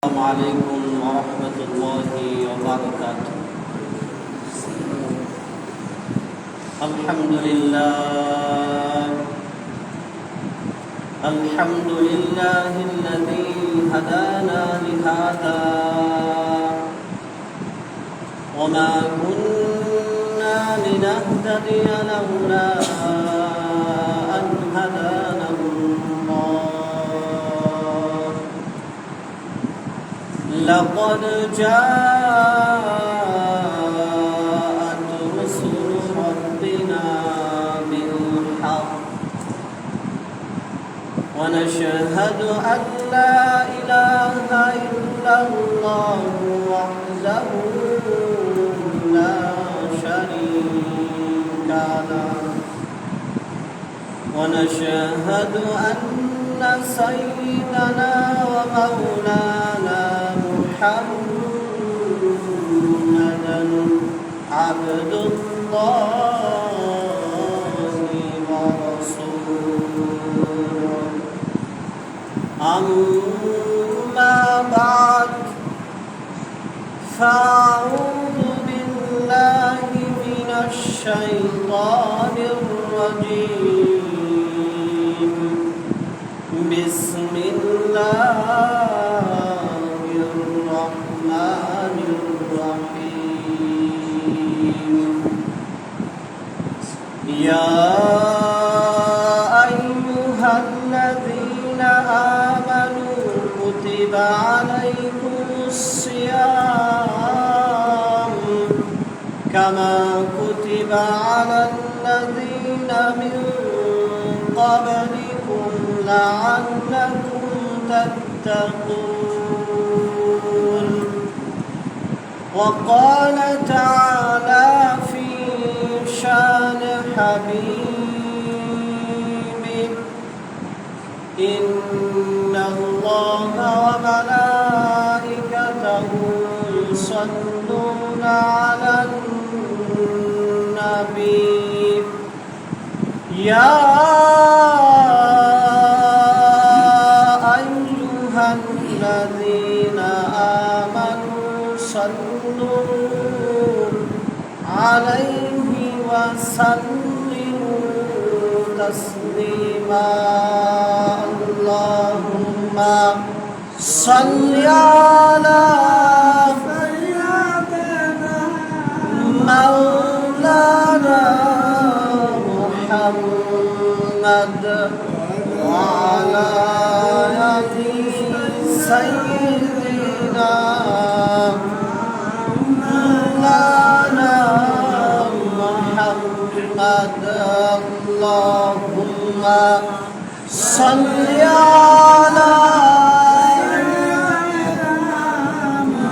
السلام عليكم ورحمة الله وبركاته. الحمد لله الذي هدانا لهذا وما كنا لنهتدي لولا أن هدانا الله. لقد جاءت رسل ربنا بالحق ونشهد أن لا إله إلا الله وحده لا شريك له ونشهد أن سيدنا ومولانا محمدًا عبد الله ورسوله. أما بعد فأعوذ بالله من الشيطان الرجيم. بسم الله الرحمن الرحيم. يا أيها الذين آمنوا كتب عليكم الصيام كما كتب على الذين من قبلكم لعلكم تتقون. وقال تعالى في شان حبيبه: إن الله وملائكته يصلون على النبي يا أيها الذين آمنوا صلوا عليه وسلموا تسليما. اللهم صل على مولانا محمد وعلى آل سيدنا مولانا محمد. اللهم صل على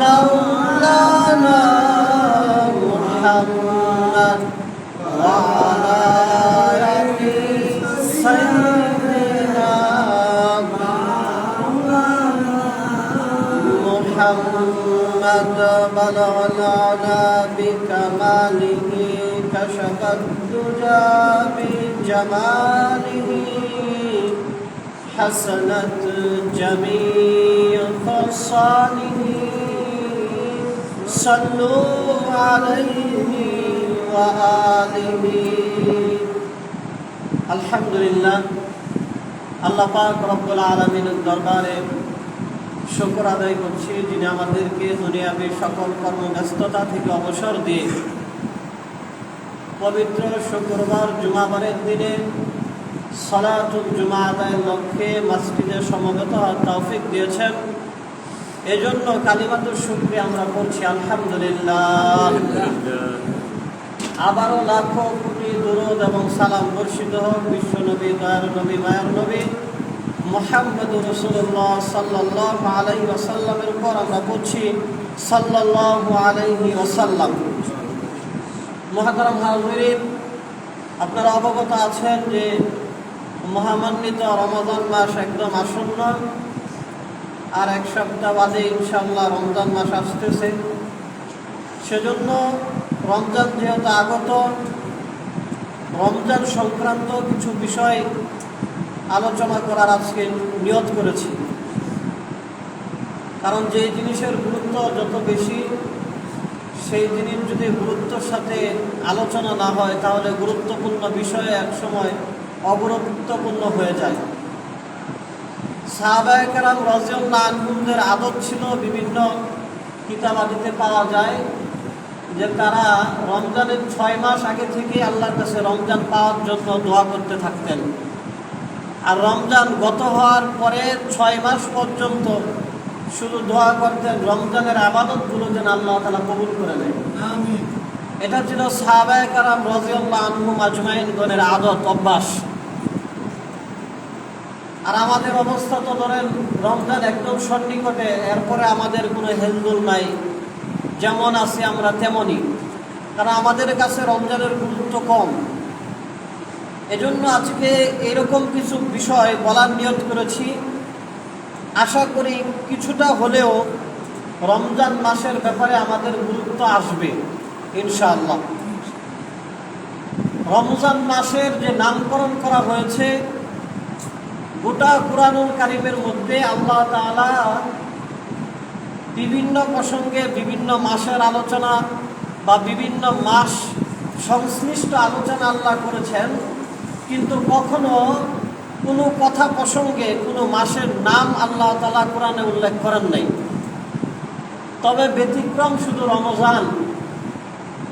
مولانا محمد وعلى آل سيدنا محمد. بلغ العلا بكماله كشف الدجى بجماله حسنت جميع خصاله. صلوا عليه وآله. আলহামদুলিল্লাহ, আল্লাহ পাক রব্বুল আলামিনের দরবারে শুকর আদায় করছি, যিনি আমাদেরকে দুনিয়াবী সকল কর্মব্যস্ততা থেকে অবসর দিয়ে পবিত্র শুক্রবার জুমাবারের দিনে সালাতুল জুমা আদায়ের লক্ষ্যে মসজিদে সমবেত হওয়ার তৌফিক দিয়েছেন। এজন্য কালিমাতুর শুকরিয়া আমরা করছি আলহামদুলিল্লাহ। আবারও লাখো কোটি দুরূদ এবং সালাম বর্ষিত হোক বিশ্ব নবী, দয়ার নবী, মায়ার নবী মুহাম্মদুর রাসূলুল্লাহ সাল্লাল্লাহু আলাইহি ওয়াসাল্লামের উপর। আমরা বলছি সাল্লাল্লাহু আলাইহি ওয়াসাল্লাম। মুহতারাম হাজিরিন, আপনারা অবগত আছেন যে মহামান্বিত রমজান মাস একদম আসন্ন। আর এক সপ্তাহ বাদে ইনশাআল্লাহ রমজান মাস আসতেছে। সেজন্য রমজান যেহেতু আগত, রমজান সংক্রান্ত কিছু বিষয় আলোচনা করার আজকে নিয়ত করেছি। কারণ যে জিনিসের গুরুত্ব যত বেশি, সেই জিনিস যদি গুরুত্বের সাথে আলোচনা না হয় তাহলে গুরুত্বপূর্ণ বিষয়ে একসময় অগুরুত্বপূর্ণ হয়ে যায়। সাহাবায়ে কেরাম রাদিয়াল্লাহু আনহুমদের আদত ছিল, বিভিন্ন কিতাবাদিতে পাওয়া যায় যে তারা রমজানের 6 মাস আগে থেকে আল্লাহর কাছে রমজান পাওয়ার জন্য দোয়া করতে থাকতেন। আর রমজান গত হওয়ার পরে 6 মাস পর্যন্ত শুধু দোয়া করতেন রমজানের ইবাদতগুলো যেন আল্লাহ তাআলা কবুল করে নেয়। আমিন। এটা ছিল সাহাবায়ে কেরাম রাদিয়াল্লাহু আনহুম আজমাইনগণের আদত, অভ্যাস। আর আমাদের অবস্থা তো ধরেন রমজান একদম সন্নিকটে, এরপরে আমাদের কোনো হেলদোল নাই, যেমন আছি আমরা তেমনই, কারণ আমাদের কাছে রমজানের গুরুত্ব কম। এজন্য আজকে এরকম কিছু বিষয় বলার নিয়ত করেছি। আশা করি কিছুটা হলেও রমজান মাসের ব্যাপারে আমাদের গুরুত্ব আসবে ইনশাআল্লাহ। রমজান মাসের যে নামকরণ করা হয়েছে, গোটা কুরআনুল কারীমের মধ্যে আল্লাহ তাআলা বিভিন্ন প্রসঙ্গে বিভিন্ন মাসের আলোচনা বা বিভিন্ন মাস সংশ্লিষ্ট আলোচনা আল্লাহ করেছেন, কিন্তু কখনো কোনো কথা প্রসঙ্গে কোনো মাসের নাম আল্লাহ তাআলা কোরআনে উল্লেখ করেন নাই। তবে ব্যতিক্রম শুধু রমজান।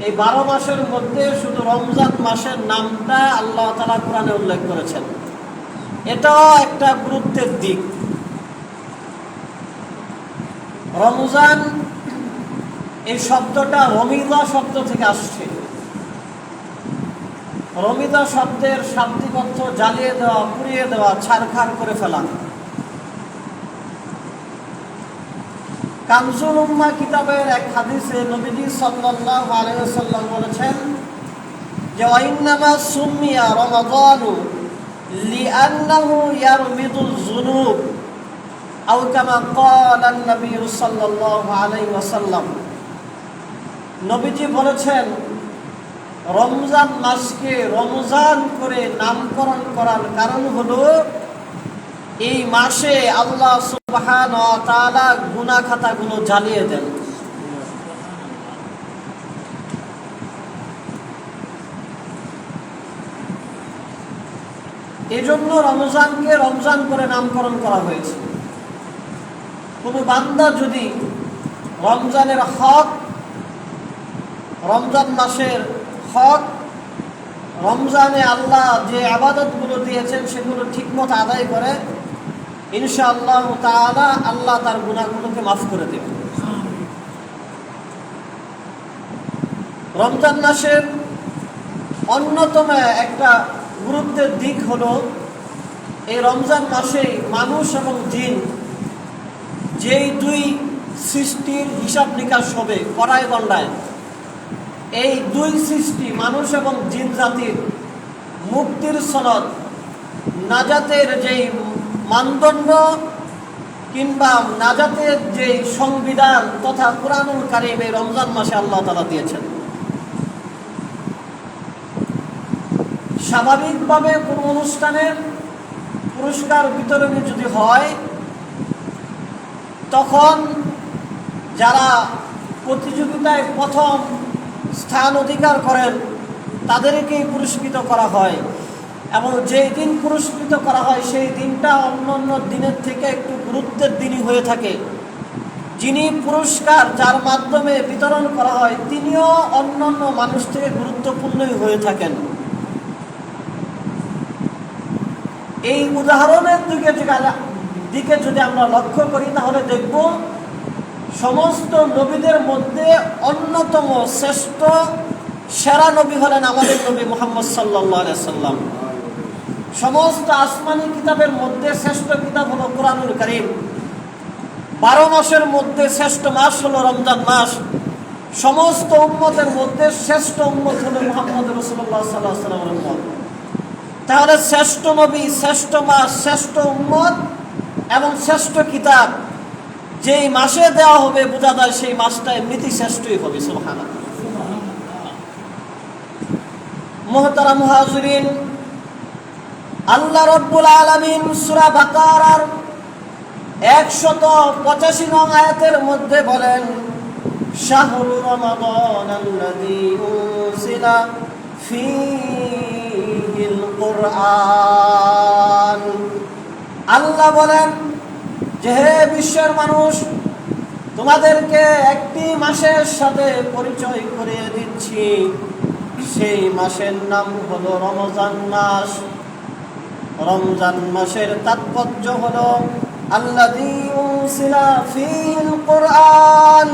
এই 12 মাসের মধ্যে শুধু রমজান মাসের নামটা আল্লাহ তাআলা কোরআনে উল্লেখ করেছেন। এটাও একটা গুরুত্বের দিক। রমজান এই শব্দটা রমিদা শব্দ থেকে আসছে। রমিদা শব্দের শাব্দিক অর্থ জ্বালিয়ে দেওয়া, পুড়িয়ে দেওয়া, ছারখার করে ফেলা। কানজুল উম্মাহ কিতাবের এক হাদিসে নবীজি সাল্লাল্লাহু আলাইহি ওয়াসাল্লাম বলেছেন যে ওয়াইন্নামা সুম্মিয়া রমাদানু লিআন্নাহু ইয়ারমিদুল যুনুব আও কামা ক্বালা নবী সাল্লাল্লাহু আলাইহি ওয়াসাল্লাম। নবীজি বলেছেন রমজান মাসকে রমজান করে নামকরণ করার কারণ হলো এই মাসে আল্লাহ সুবহানাহু ওয়া তাআলা গুনাহ খাতাগুলো জ্বালিয়ে দেন। এজন্য রমজানকে রমজান করে নামকরণ করা হয়েছে। কোনো বান্দা যদি রমজানের হক, রমজান মাসের হক, রমজানে আল্লাহ যে ইবাদতগুলো দিয়েছেন সেগুলো ঠিকমতো আদায় করে, ইনশাআল্লাহ তাআলা আল্লাহ তার গুনাহগুলোকে মাফ করে দেবেন। রমজান মাসের অন্যতম একটা গুরুত্বের দিক হলো এই রমজান মাসে মানুষ এবং জিন, যেই দুই সৃষ্টির হিসাব নিকাশ হবে কড়ায় গণ্ডায়, এই দুই সৃষ্টি মানুষ এবং জিন জাতির মুক্তির সনদ, নাজাতের যেই মানদণ্ড কিংবা নাজাতের যেই সংবিধান তথা কুরআনুল কারীম এই রমজান মাসে আল্লাহ তাআলা দিয়েছেন। স্বাভাবিকভাবে কোনো অনুষ্ঠানের পুরস্কার বিতরণী যদি হয়, তখন যারা প্রতিযোগিতায় প্রথম স্থান অধিকার করেন তাদেরকেই পুরস্কৃত করা হয়, এবং যেই দিন পুরস্কৃত করা হয় সেই দিনটা অন্য অন্য দিনের থেকে একটু গুরুত্বের দিনই হয়ে থাকে। যিনি পুরস্কার যার মাধ্যমে বিতরণ করা হয় তিনিও অন্য অন্য মানুষ থেকে গুরুত্বপূর্ণই হয়ে থাকেন। এই উদাহরণের দিকে যদি আমরা লক্ষ্য করি তাহলে দেখব সমস্ত নবীদের মধ্যে অন্যতম শ্রেষ্ঠ সেরা নবী হলেন আমাদের নবী মুহাম্মদ সাল্লাল্লাহু আলাইহি সাল্লাম। সমস্ত আসমানি কিতাবের মধ্যে শ্রেষ্ঠ কিতাব হলো কুরআনুল কারীম। 12 মাসের মধ্যে শ্রেষ্ঠ মাস হলো রমজান মাস। সমস্ত উম্মতের মধ্যে শ্রেষ্ঠ উম্মত হলো মুহাম্মদ রাসূলুল্লাহ সাল্লাল্লাহু আলাইহি ওয়াসাল্লামের উম্মত। তাহলে শ্রেষ্ঠ নবী, শ্রেষ্ঠ মাস, শ্রেষ্ঠ উম্মত এবং শ্রেষ্ঠ কিতাব যেই মাসে দেওয়া হবে বোঝা যায় সেই মাসটা এমনিতেই শ্রেষ্ঠই হবে। সুবহানাল্লাহ। মুহতারাম হাজিরিন, আল্লাহ রাব্বুল আলামিন সূরা বাকারার 185 নং আয়াতের মধ্যে বলেন, শাহরু রমাদান আল্লাযী উনজিলা ফীহিল কুরআন। আল্লাহ বলেন যে হে বিশ্বের মানুষ, তোমাদেরকে একটি মাসের সাথে পরিচয় করিয়ে দিচ্ছি, সেই মাসের নাম হলো রমজান মাস। রমজান মাসের তাৎপর্য হলো আল্লাযী উনজিলা ফীহিল কুরআন।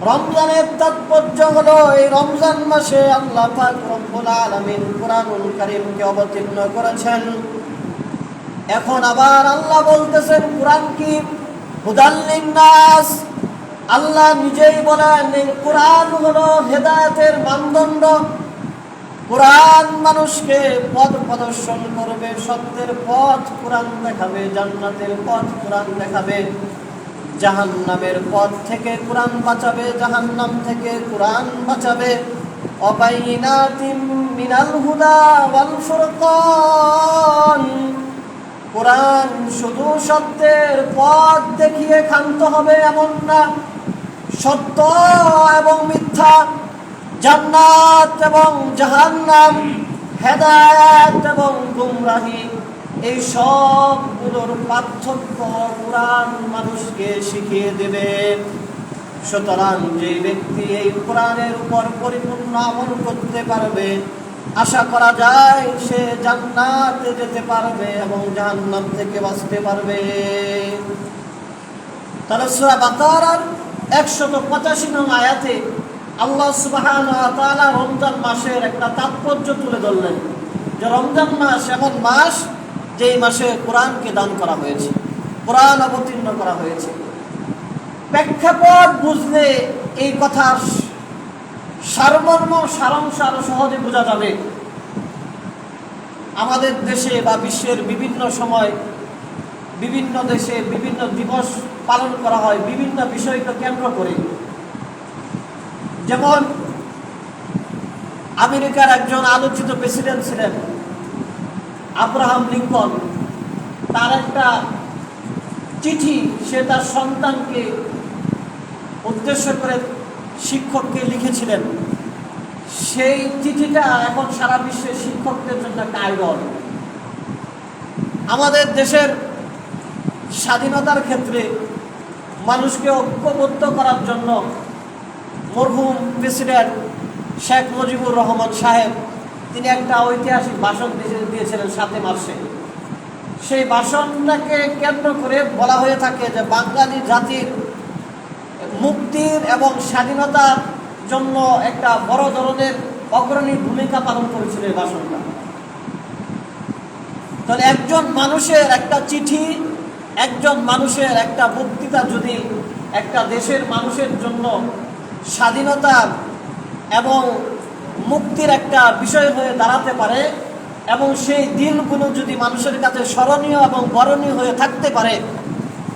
রমজানের তাৎপর্য হলো এই রমজান মাসে আল্লাহ পাক রব্বুল আলামিন কুরআনুল কারীমকে অবতীর্ণ করেছেন। এখন আবার আল্লাহ বলতেছেন কুরআন কি হুদাল লিন্নাস। আল্লাহ নিজেই বলেন এই কুরআন হলো হেদায়েতের মানদণ্ড। কুরআন মানুষকে পথ প্রদর্শন করবে, সত্যের পথ কুরআন দেখাবে, জান্নাতের পথ কুরআন দেখাবে, জাহান্নামের পথ থেকে কুরআন বাঁচাবে, জাহান্নাম থেকে কুরআন বাঁচাবে। অবাইনাতিম মিনাল হুদা ওয়াল ফুরকান। কুরআন শুধু সত্যের পথ দেখিয়ে ক্ষান্ত হবে এমন না, সত্য এবং মিথ্যা, জান্নাত এবং জাহান্নাম, হেদায়েত এবং গুমরাহি, এই সবগুলোর পার্থক্য কুরআন মানুষকে শিখিয়ে দেবে। সুতরাং যে ব্যক্তি এই কুরআনের উপর পরিপূর্ণ আমল করতে পারবে, আশা করা যায় সে জান্নাতে যেতে পারবে এবং জাহান্নাম থেকে বাঁচতে পারবে। তাহলে সূরা বাকারার 185 নং আয়াতে আল্লাহ সুবহানাহু ওয়া তাআলা রমজান মাসের একটা তাৎপর্য তুলে ধরলেন যে রমজান মাস এমন মাস যেই মাসে কোরআনকে দান করা হয়েছে, কোরআন অবতীর্ণ করা হয়েছে। প্রেক্ষাপট বুঝলে এই কথার সারমর্ম সারাংশ আরো সহজে বোঝা যাবে। আমাদের দেশে বা বিশ্বের বিভিন্ন সময় বিভিন্ন দেশে বিভিন্ন দিবস পালন করা হয় বিভিন্ন বিষয়কে কেন্দ্র করে। যেমন আমেরিকার একজন আলোচিত প্রেসিডেন্ট ছিলেন আব্রাহাম লিঙ্কন। তার একটা চিঠি সে তার সন্তানকে উদ্দেশ্য করে শিক্ষককে লিখেছিলেন। সেই চিঠিটা এখন সারা বিশ্বের শিক্ষকদের জন্য একটা আইডল। আমাদের দেশের স্বাধীনতার ক্ষেত্রে মানুষকে ঐক্যবদ্ধ করার জন্য মরহুম প্রেসিডেন্ট শেখ মুজিবুর রহমান সাহেব তিনি একটা ঐতিহাসিক ভাষণ দিয়েছিলেন 7 মার্চে। সেই ভাষণটাকে কেন্দ্র করে বলা হয়ে থাকে যে বাঙালি জাতির মুক্তির এবং স্বাধীনতার জন্য একটা বড় ধরনের অগ্রণী ভূমিকা পালন করেছিল এই ভাষণটা। তাহলে একজন মানুষের একটা চিঠি, একজন মানুষের একটা বক্তৃতা যদি একটা দেশের মানুষের জন্য স্বাধীনতা এবং মুক্তির একটা বিষয় হয়ে দাঁড়াতে পারে এবং সেই দিনগুলো যদি মানুষের কাছে স্মরণীয় এবং বরণীয় হয়ে থাকতে পারে,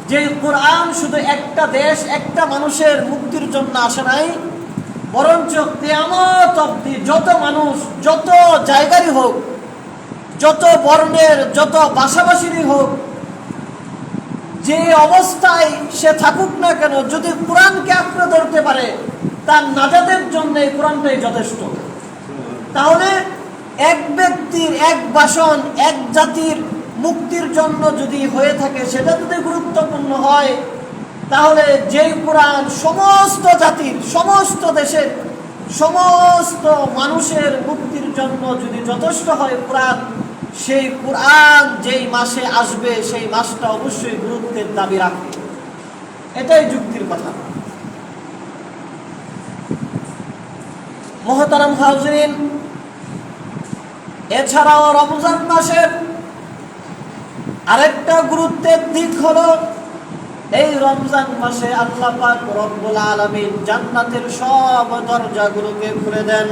যে কোরআন শুধু একটা দেশ একটা মানুষের মুক্তির জন্য আসে নাই, বরঞ্চ কিয়ামত অবধি যত মানুষ যত জায়গারই হোক, যত বর্ণের যত ভাষাভাষীরই হোক, যে অবস্থায় সে থাকুক না কেন, যদি কোরআনকে আঁকড়ে ধরতে পারে তার নাজাতের জন্য এই কোরআনটাই যথেষ্ট। তাহলে এক ব্যক্তির এক ভাষণ এক জাতির মুক্তির জন্য যদি হয়ে থাকে, সেটা যদি গুরুত্বপূর্ণ হয়, তাহলে যেই কোরআন সমস্ত জাতির সমস্ত দেশের সমস্ত মানুষের মুক্তির জন্য যদি যথেষ্ট হয় কোরআন, সেই কোরআন যেই মাসে আসবে সেই মাসটা অবশ্যই গুরুত্বের দাবি রাখবে। এটাই যুক্তির কথা। মুহতারাম হাজরিন, এছাড়াও রমজান মাসের আরেকটা গুরুত্বের দিক হলো এই রমজান মাসে আল্লাহ পাক রব্বুল আলামিন জান্নাতের সব দরজাগুলোকে খুলে দেন।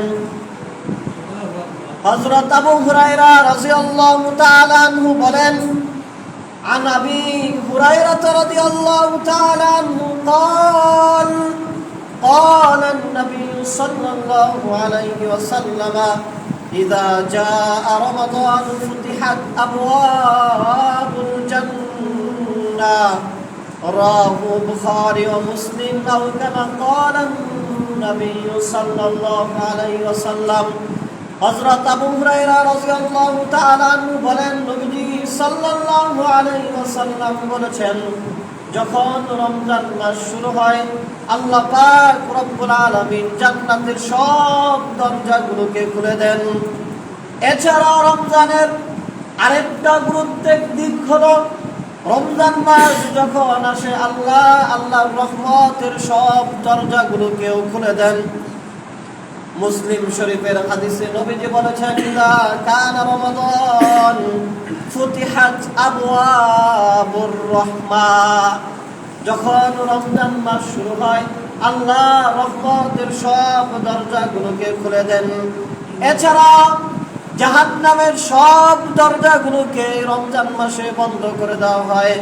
হযরত আবু হুরায়রা রাদিয়াল্লাহু তাআলা আনহু বলেন, আন আবি হুরায়রা রাদিয়াল্লাহু তাআলা আনহু قال قال النبي صلى الله عليه وسلم إذا جاء رمضان فتحت أبواب الجنة না। রাহু বুখারী ও মুসলিম আও কামা ক্বালা নবী সাল্লাল্লাহু আলাইহি ওয়াসাল্লাম। হযরত আবু হুরায়রা রাদিয়াল্লাহু তাআলা আনহু বলেন, নবীজি সাল্লাল্লাহু আলাইহি ওয়াসাল্লাম বলেছেন, যখন রমজান মাস শুরু হয় আল্লাহ পাক রব্বুল আলামিন জান্নাতের সব দরজাগুলোকে খুলে দেন। এছাড়াও রমজানের আরেকটা গুরুত্বের দিক হলো, রমজান মাস যখন আসে আল্লাহর রহমতের সব দরজাগুলোকেও খুলে দেন। মুসলিম শরীফের হাদিসে নবীজি বলেছেন, ইযা কানা রমাদান ফুতিহাত আবওয়াবুর রাহমা। যখন রমজান মাস শুরু হয় আল্লাহ রহমতের সব দরজাগুলোকে খুলে দেন। এছাড়া জাহান্নামের সব দরজাগুলোকে রমজান মাসে বন্ধ করে দেওয়া হয়।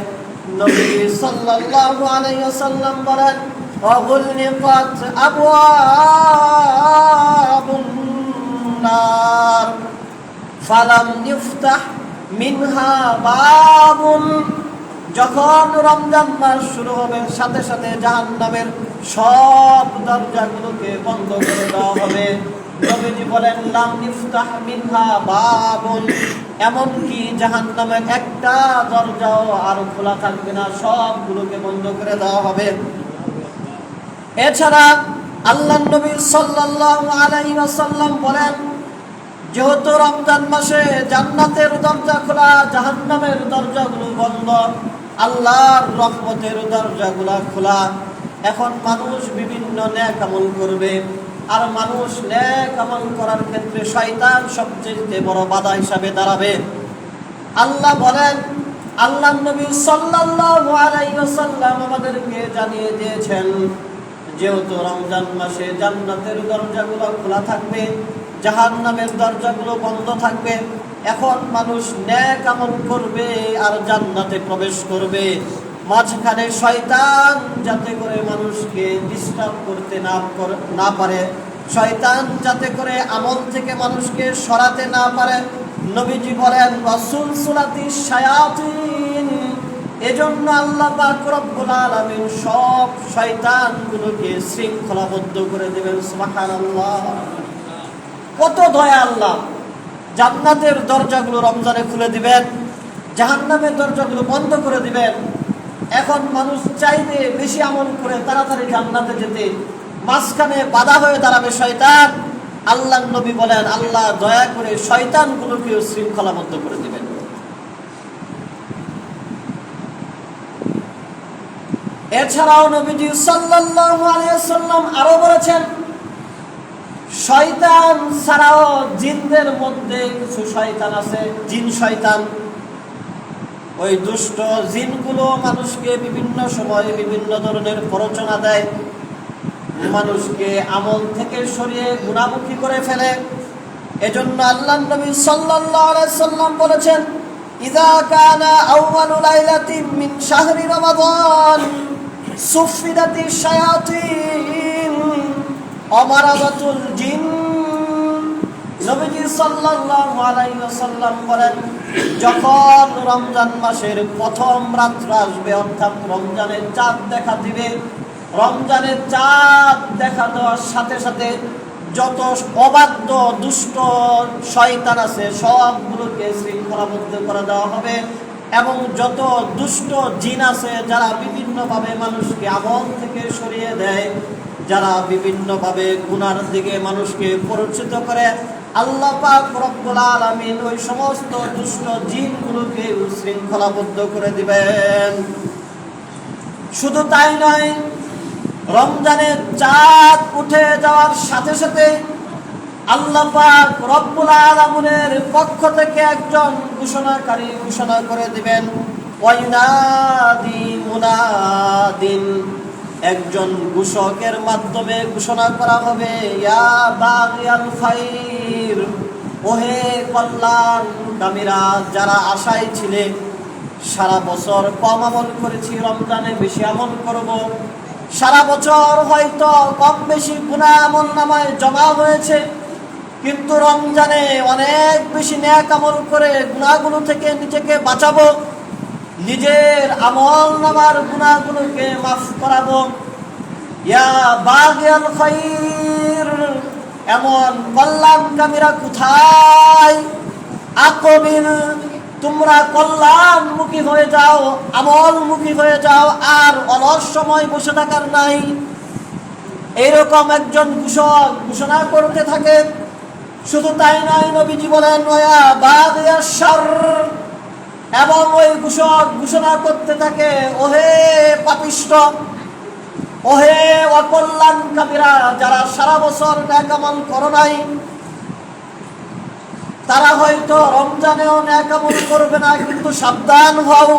নবী সাল্লাল্লাহু আলাইহি ওয়াসাল্লাম বলেন, ওয়াগুলনিকাত আবওয়াবুন নার ফালাম ইফতাহ মিনহা বাবুন। যখন রমজান মাস শুরু হবে সাথে সাথে জাহান্নামের সব দরজাগুলোকে বন্ধ করে দেওয়া হবে। নবীজি বলেন, লাম ইফতাহ মিনহা বাবুন, এমনকি জাহান্নামের একটা দরজাও আর খোলা থাকবে না, সবগুলোকে বন্ধ করে দেওয়া হবে। এছাড়া আল্লাহর নবী সাল্লাল্লাহু আলাইহি ওয়াসাল্লাম বলেন, যেহেতু রমজান মাসে জান্নাতের দরজা খোলা, জাহান্নামের দরজাগুলো বন্ধ, আল্লাহর রহমতের দরজাগুলো খোলা, এখন মানুষ বিভিন্ন নেক আমল করবে। আর মানুষ নেক আমল করার ক্ষেত্রে শয়তান সবচেয়ে বড় বাধা হিসাবে দাঁড়াবে। আল্লাহ বলেন, আল্লাহর নবী সাল্লাল্লাহু আলাইহি ওয়াসাল্লাম আমাদেরকে জানিয়ে দিয়েছেন, যেহেতু রমজান মাসে জান্নাতের দরজাগুলো খোলা থাকবে, জাহান্নামের দরজাগুলো বন্ধ থাকবে, এখন মানুষ নেক আমল করবে আর জান্নাতে প্রবেশ করবে। মাঝখানে শয়তান যাতে করে মানুষকে ডিস্টার্ব করতে না পারে, শয়তান যাতে করে আমল থেকে মানুষকে সরাতে না পারে। নবীজি বলেন, ওয়াসুলসুলাতিশ শায়াতিন, এজন্য আল্লাহ পাক রব্বুল আলামিন সব শয়তানগুলোকে শৃঙ্খলাবদ্ধ করে দেবেন। সুবহানাল্লাহ, কত দয়া আল্লাহ! জান্নাতের দরজাগুলো রমজানে খুলে দিবেন, জাহান্নামের দরজাগুলো বন্ধ করে দিবেন। এখন মানুষ চাইবে বেশি আমল করে তাড়াতাড়ি জান্নাতে যেতে, মাঝখানে বাধা হয়ে দাঁড়াবে শয়তান। আল্লাহর নবী বলেন, আল্লাহ দয়া করে শয়তানগুলোকেও শৃঙ্খলাবদ্ধ করে দিবেন। এছাড়াও নবীজি সাল্লাল্লাহু আলাইহি ওয়াসাল্লাম আরো বলেছেন, শয়তান ছাড়াও জিনদের মধ্যে কিছু শয়তান আছে, জিন শয়তান। ওই দুষ্ট জিনগুলো মানুষকে বিভিন্ন সময়ে বিভিন্ন ধরনের প্ররোচনা দেয়, মানুষকে আমল থেকে সরিয়ে গুনাহমুখী করে ফেলে। এজন্য আল্লাহর নবী সাল্লাল্লাহু আলাইহি ওয়াসাল্লাম বলেছেন, ইযা কানা আউয়ালু লাইলাতিন মিন শাহরি রমাদান সুফিদাতিশ শায়াতিন আমারাবাতুল জিন। নবীজি সাল্লাল্লাহু আলাইহি ওয়াসাল্লাম বলেন, যখন রমজান মাসের প্রথম রাত্র আসবে, অর্থাৎ রমজানের চাঁদ দেখা দিবে, রমজানের চাঁদ দেখা দেওয়ার সাথে সাথে যত অবাধ্য দুষ্ট শয়তান আছে সবগুলোকে শৃঙ্খলাবদ্ধ করে দেওয়া হবে, এবং যত দুষ্ট জিন আছে যারা বিভিন্নভাবে মানুষকে আমল থেকে সরিয়ে দেয়, যারা বিভিন্নভাবে গুনার দিকে মানুষকে পরিচিত করে, আল্লাহ পাক রব্বুল আলামিন ওই সমস্ত দুষ্ট জিনগুলোকে শৃঙ্খলাবদ্ধ করে দিবেন। শুধু তাই নয়, রমজানের চাঁদ উঠে যাওয়ার সাথে সাথে আল্লাহ পাক রব্বুল আলামিনের পক্ষ থেকে একজন ঘোষণাকারী ঘোষণা করে দিবেন, ওয়াইনাদি মুনাদিন, একজন ঘোষকের মাধ্যমে ঘোষণা করা হবে, ইয়া বাগিয়াল খাইর, ওহে কল্যাণকামীরা, যারা আশায় ছিলে সারা বছর কম আমল করেছি, রমজানে বেশি আমল করব, সারা বছর হয়তো কম বেশি গুনাহ আমল নামায় জমা হয়েছে, কিন্তু রমজানে অনেক বেশি নেক আমল করে গুনাহগুলো থেকে নিজেকে বাঁচাবো, নিজের আমল নামার গুনাহগুলোকে মাফ করাবো। ইয়া বাগিয়াল খাইর, এমন কল্যাণকামীরা কোথায়? আকবিল, তোমরা কল্যাণমুখী হয়ে যাও, আমলমুখী হয়ে যাও, আর অলস সময় বসে থাকার নাই। এইরকম একজন ঘোষক ঘোষণা করতে থাকে। শুধু তাই নয়, নবীজি বলেন ওয়া বাগিয়াশ শার, এবং ওই ঘোষক ঘোষণা করতে থাকে, ওহে পাপিষ্ঠ, ওহে অকল্যাণকামীরা, যারা সারা বছর নেক আমল করো নাই, তারা হয়তো রমজানেও নেক আমল করবে না, কিন্তু সাবধান হও।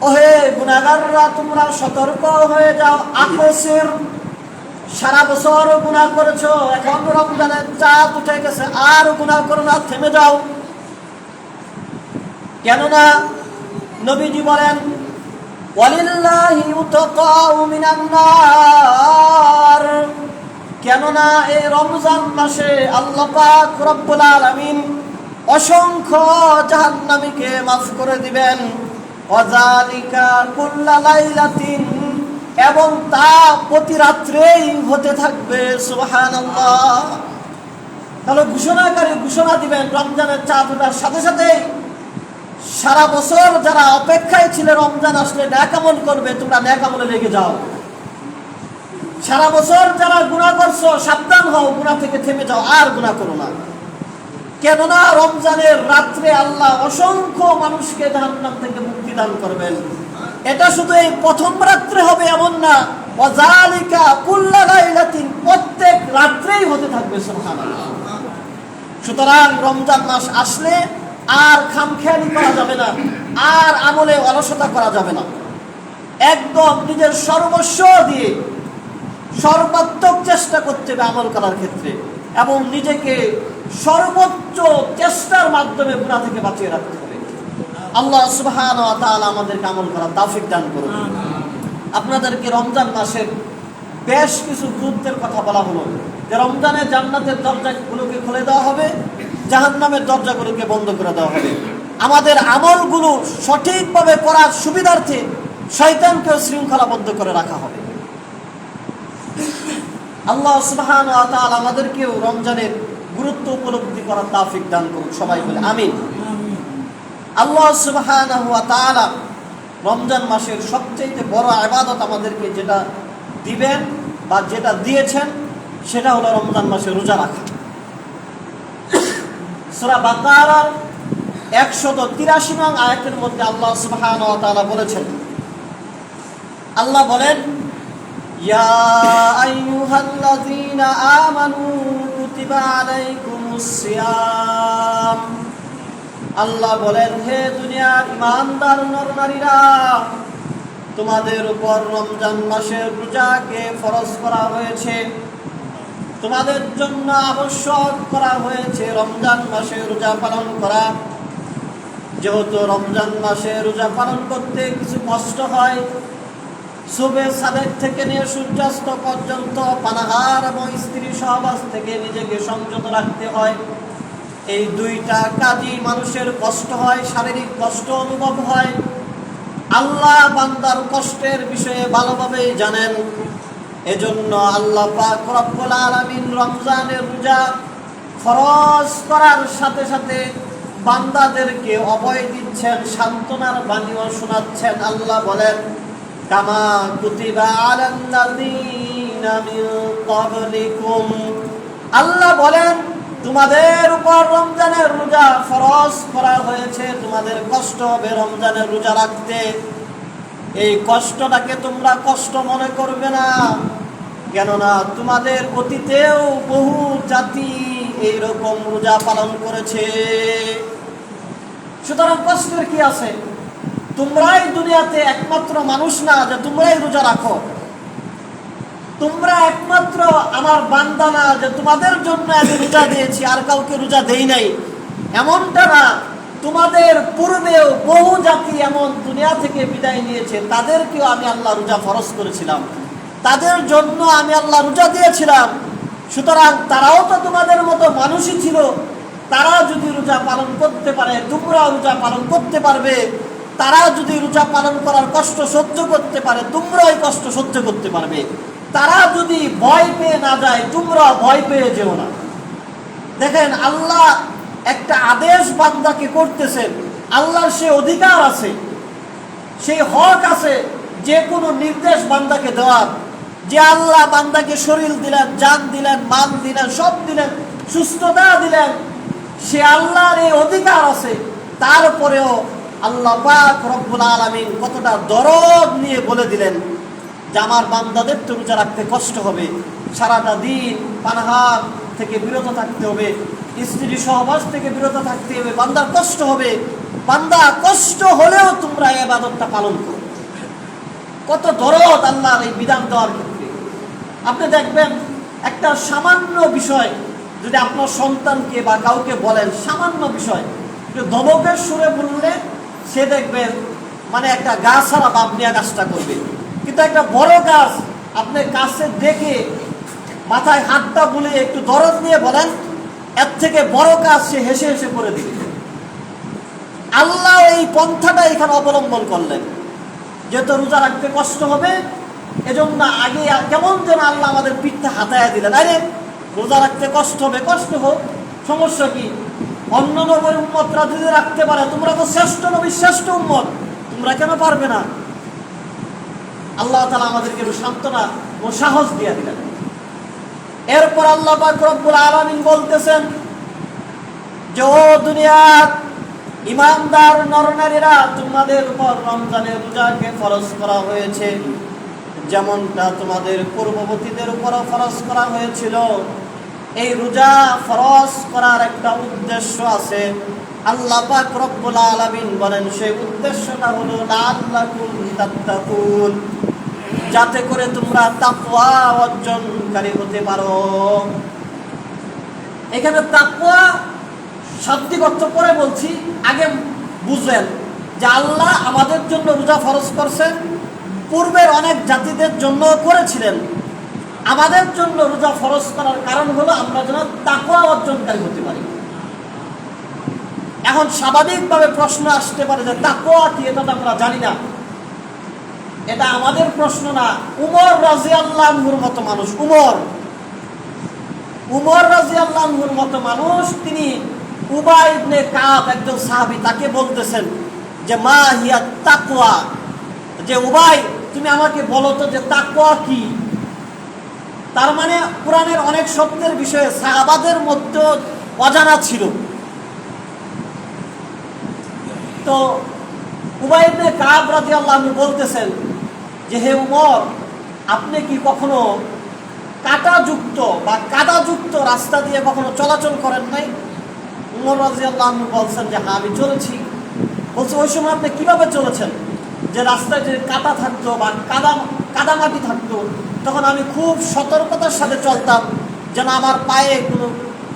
ওহে গুনাহগাররা, তোমরা সতর্ক হয়ে যাও। আকসির, সারা বছর গুনাহ করেছো, এখন রমজানের চাঁদ উঠে গেছে, আর গুনাহ করো না, থেমে যাও। কেননা নবীজি বলেন ওয়ালিল্লাহি উতকাউ মিনান নার, কেননা এই রমজান মাসে আল্লাহ পাক রব্বুল আলামিন অসংখ্য জাহান্নামীকে মাফ করে দিবেন। ওয়াযালিকা কুল্লা লাইলাতিন, এবং তা প্রতি রাত্রেই হতে থাকবে। সুবহানাল্লাহ। তাহলে ঘোষণাকারী ঘোষণা দিবেন রমজানের চাঁদ ওঠার সাথে সাথে। সারা বছর যারা অপেক্ষায় ছিল রমজান আসলে নেক আমল করবে, তোমরা নেক আমলে লেগে যাও। সারা বছর যারা গুনাহ করছো, সাবধান হও, গুনাহ থেকে থেমে যাও, আর গুনাহ করো না। কেননা রমজানের রাত্রে আল্লাহ অসংখ্য মানুষকে জাহান্নাম থেকে মুক্তি দান করবেন। এটা শুধু এই প্রথম রাত্রে হবে এমন না, ওয়াযালিকা কুল্লা লাইলাতিন, প্রত্যেক রাত্রেই হতে থাকবে। সুবহানাল্লাহ। সুতরাং রমজান মাস আসলে আর খামখেয়ালি করা যাবে না, আর আমলে অলসতা করা যাবে না। একদম নিজের সর্বস্ব দিয়ে সর্বাত্মক চেষ্টা করতে হবে আমল করার ক্ষেত্রে, এবং নিজেকে সর্বোচ্চ চেষ্টার মাধ্যমে গুনাহ থেকে বাঁচিয়ে রাখতে হবে। আল্লাহ সুবহানাহু ওয়া তাআলা আমাদেরকে আমল করার তৌফিক দান করুন। আপনাদেরকে রমজান মাসের বেশ কিছু গুরুত্বের কথা বলা হলো, যে রমজানে জান্নাতের দরজাগুলোকে খুলে দেওয়া হবে, জাহান্নামের দরজাগুলোকে বন্ধ করে দেওয়া হবে। আমাদের আমলগুলো সঠিকভাবে করার সুবিধার্থে শয়তানকেও শৃঙ্খলাবদ্ধ করে রাখা হবে। আল্লাহ সুবহানাহু ওয়া তাআলা আমাদেরকেও রমজানের গুরুত্ব উপলব্ধি করার তৌফিক দান করুন। সবাই বলে আমিন। আল্লাহ সুবহানাহু ওয়া তাআলা রমজান মাসের সবচেয়ে বড় ইবাদত আমাদেরকে যেটা দিবেন বা যেটা দিয়েছেন, সেটা হলো রমজান মাসে রোজা রাখা। সূরা বাকারার 183 নং আয়াতের মধ্যে আল্লাহ সুবহানাহু ওয়া তাআলা বলেছেন, আল্লাহ বলেন, ইয়া আইয়ুহাল্লাযীনা আমানু কুতিবা আলাইকুমুস সিয়াম। আল্লাহ বলেন, হে দুনিয়ার ঈমানদার নরনারীরা, তোমাদের উপর রমজান মাসের রোজাকে ফরজ করা হয়েছে, তোমাদের জন্য আবশ্যক করা হয়েছে রমজান মাসে রোজা পালন করা। যেহেতু রমজান মাসে রোজা পালন করতে কিছু কষ্ট হয়, সুবে সাদেক থেকে নিয়ে সূর্যাস্ত পর্যন্ত পানাহার এবং স্ত্রী সহবাস থেকে নিজেকে সংযত রাখতে হয়। এই দুইটা কাজই মানুষের কষ্ট হয়, শারীরিক কষ্ট অনুভব হয়। আল্লাহ বান্দার কষ্টের বিষয়ে ভালোভাবেই জানেন। এজন্য আল্লাহ পাক রব্বুল আলামিন রমজানের রোজা ফরজ করার সাথে সাথে বান্দাদেরকে অভয় দিচ্ছেন, সান্ত্বনার বাণীও শোনাচ্ছেন। আল্লাহ বলেন, কামা কুতিবা আলাল্লাযীনা মিন ক্বাবলিকুম। আল্লাহ বলেন, তোমাদের উপর রমজানের রোজা ফরজ করা হয়েছে, তোমাদের কষ্ট হবে রমজানের রোজা রাখতে। এই কষ্টটাকে তোমরা কষ্ট মনে করবে না, কেননা তোমাদের অতীতেও বহু জাতি এইরকম রোজা পালন করেছে। সুতরাং কষ্টের কি আছে? তোমরাই দুনিয়াতে একমাত্র মানুষ না যে তোমরাই রোজা রাখো। তোমরা একমাত্র আমার বান্দা না যে তোমাদের জন্য আমি রোজা দিয়েছি, আর কাউকে রোজা দেই নাই, এমনটা না। তোমাদের পূর্বেও বহু জাতি এমন দুনিয়া থেকে বিদায় নিয়েছে, তাদেরকেও আমি আল্লাহ রোজা ফরজ করেছিলাম, তাদের জন্য আমি আল্লাহ রোজা দিয়েছিলাম। সুতরাং তারাও তো তোমাদের মতো মানুষই ছিল। তারা যদি রোজা পালন করতে পারে, তোমরাও রোজা পালন করতে পারবে। তারা যদি রোজা পালন করার কষ্ট সহ্য করতে পারে, তোমরা ওই কষ্ট সহ্য করতে পারবে। তারা যদি ভয় পেয়ে না যায়, তোমরা ভয় পেয়ে যেও না। দেখেন, আল্লাহ একটা আদেশ বান্দাকে করতেছেন, আল্লাহর সে অধিকার আছে, সেই হক আছে যে কোনো নির্দেশ বান্দাকে দেওয়ার। যে আল্লাহ বান্দাকে শরীর দিলেন, জান দিলেন, মান দিলেন, সব দিলেন, সুস্থতা দিলেন, সে আল্লাহর এই অধিকার আছে। তারপরেও আল্লাহ পাক রব্বুল আলামিন কতটা দরদ নিয়ে বলে দিলেন যে আমার বান্দাদের তো রোজা রাখতে কষ্ট হবে, সারাটা দিন পানাহার থেকে বিরত থাকতে হবে, স্ত্রী সহবাস থেকে বিরত থাকতে হবে, বান্দার কষ্ট হবে। বান্দা কষ্ট হলেও তোমরা এই ইবাদতটা পালন করো। কত দরদ আল্লাহর এই বিধান দেওয়ার ক্ষেত্রে। আপনি দেখবেন একটা সামান্য বিষয় যদি আপনার সন্তানকে বা কাউকে বলেন, সামান্য বিষয় ধমকের সুরে বললে সে দেখবেন মানে একটা গাছ ছাড়া বাপ নিয়ে কাজটা করবে। কিন্তু একটা বড় গাছ আপনি কাছে দেখে মাথায় হাতটা বুলিয়ে একটু দরদ নিয়ে বলেন, এর থেকে বড় কাজ সে হেসে হেসে করে দিবে। আল্লাহ এই পন্থাটা এখানে অবলম্বন করলেন, যেহেতু রোজা রাখতে কষ্ট হবে, এজন্য আগে কেমন যেন আল্লাহ আমাদের পিঠটা হাতায়া দিলেন, আরে রোজা রাখতে কষ্ট হবে, কষ্ট হোক, সমস্যা কি? অন্য নবীর উম্মতরা যদি রাখতে পারে, তোমরা তো শ্রেষ্ঠ নবী, শ্রেষ্ঠ উম্মত, তোমরা কেন পারবে না? আল্লাহ তাআলা আমাদেরকে সান্ত্বনা ও সাহস দিয়ে দিলেন। এরপর আল্লাহ পাক রব্বুল আলামিন বলতেছেন যে ও দুনিয়ার ইমানদার নরনারীরা, তোমাদের উপর রমজানের রোজাকে ফরজ করা হয়েছে, যেমনটা তোমাদের পূর্ববর্তীদের উপরও ফরজ করা হয়েছিল। এই রোজা ফরজ করার একটা উদ্দেশ্য আছে। আল্লাহ পাক রব্বুল আলামিন বলেন সেই উদ্দেশ্যটা হলো লাআল্লাকুম তাত্তাকুন, যাতে করে তোমরা তাকওয়া অর্জনকারী হতে পারো। এখানে তাকওয়া শাব্দিক অর্থ পরে বলছি, আগে বুঝলেন যে আল্লাহ আমাদের জন্য রোজা ফরজ করছেন, পূর্বের অনেক জাতিদের জন্য করেছিলেন। আমাদের জন্য রোজা ফরজ করার কারণ হলো আমরা যেন তাকওয়া অর্জনকারী হতে পারি। এখন স্বাভাবিকভাবে প্রশ্ন আসতে পারে যে তাকওয়া কি, এটা তো আমরা জানি না। এটা আমাদের প্রশ্ন না। উমর রাদিয়াল্লাহু আনহুর মতো মানুষ, উমর রাদিয়াল্লাহু আনহুর মতো মানুষ, তিনি উবাই ইবনে কাব, একজন সাহাবী, তাকে বলতেছেন যে মা হিয়া তাকওয়া, যে উবাই তুমি আমাকে বলো তো যে তাকওয়া কি। তার মানে কোরআনের অনেক শব্দের বিষয়ে সাহাবাদের মধ্যে অজানা ছিল। তো উবাই ইবনে কাব রাদিয়াল্লাহু আনহু বলতেছেন যে হে উমর, আপনি কি কখনো কাঁটাযুক্ত বা কাদাযুক্ত রাস্তা দিয়ে কখনো চলাচল করেন নাই? উমর রাদিয়াল্লাহু আনহু বলছেন যে হ্যাঁ, আমি চলেছি। বলছে ওই সময় আপনি কিভাবে চলেছেন? যে রাস্তায় যে কাদা থাকতো বা কাদামাটি থাকতো, তখন আমি খুব সতর্কতার সাথে চলতাম যেন আমার পায়ে কোনো